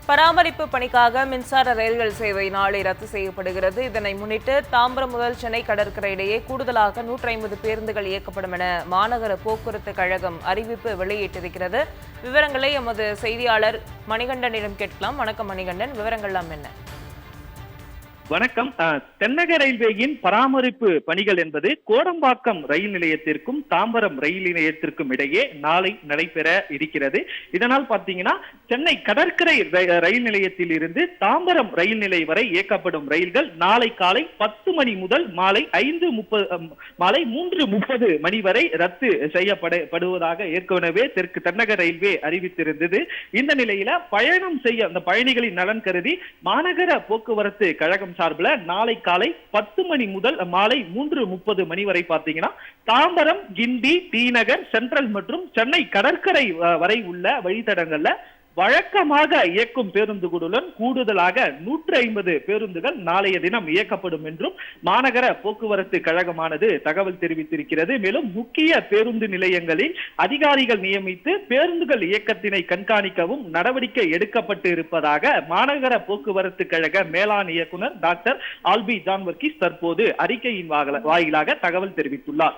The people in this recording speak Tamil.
பராமரிப்பு பணிக்காக மின்சார ரயில்கள் சேவை நாளை ரத்து செய்யப்படுகிறது. இதனை முன்னிட்டு தாம்பரம் முதல் சென்னை கடற்கரை இடையே கூடுதலாக 150 பேருந்துகள் இயக்கப்படும் என மாநகர போக்குவரத்து கழகம் அறிவிப்பு வெளியிட்டிருக்கிறது. விவரங்களை எமது செய்தியாளர் மணிகண்டனிடம் கேட்கலாம். வணக்கம் மணிகண்டன், விவரங்கள்லாம் என்ன? வணக்கம். தென்னக ரயில்வேயின் பராமரிப்பு பணிகள் என்பது கோடம்பாக்கம் ரயில் நிலையத்திற்கும் தாம்பரம் ரயில் நிலையத்திற்கும் இடையே நாளை நடைபெற இருக்கிறது. இதனால் பாத்தீங்கன்னா சென்னை கடற்கரை ரயில் நிலையத்தில் இருந்து தாம்பரம் ரயில் நிலையம் வரை இயக்கப்படும் ரயில்கள் நாளை காலை 10 மணி முதல் மாலை 3:30 மணி வரை ரத்து செய்யப்படுவதாக ஏற்கனவே தெற்கு தென்னக ரயில்வே அறிவித்திருந்தது. இந்த நிலையில பயணம் செய்ய அந்த பயணிகளின் நலன் கருதி மாநகர போக்குவரத்து கழகம் சார்பில் நாளை காலை 10 மணி முதல் மாலை 3:30 மணி வரை பார்த்தீங்கன்னா தாம்பரம், கிண்டி, டி நகர், சென்ட்ரல் மற்றும் சென்னை கடற்கரை வரை உள்ள வழித்தடங்கள்ல வழக்கமாக இயக்கும் பேருந்துகளுடன் கூடுதலாக 150 பேருந்துகள் நாளைய தினம் இயக்கப்படும் என்றும் மாநகர போக்குவரத்து கழகமானது தகவல் தெரிவித்திருக்கிறது. மேலும் முக்கிய பேருந்து நிலையங்களில் அதிகாரிகள் நியமித்து பேருந்துகள் இயக்கத்தினை கண்காணிக்கவும் நடவடிக்கை எடுக்கப்பட்டு இருப்பதாக மாநகர போக்குவரத்து கழக மேலாண் இயக்குனர் டாக்டர் ஆல்பி ஜான் வர்கீஸ் தற்போது அறிக்கையின் வாயிலாக தகவல் தெரிவித்துள்ளார்.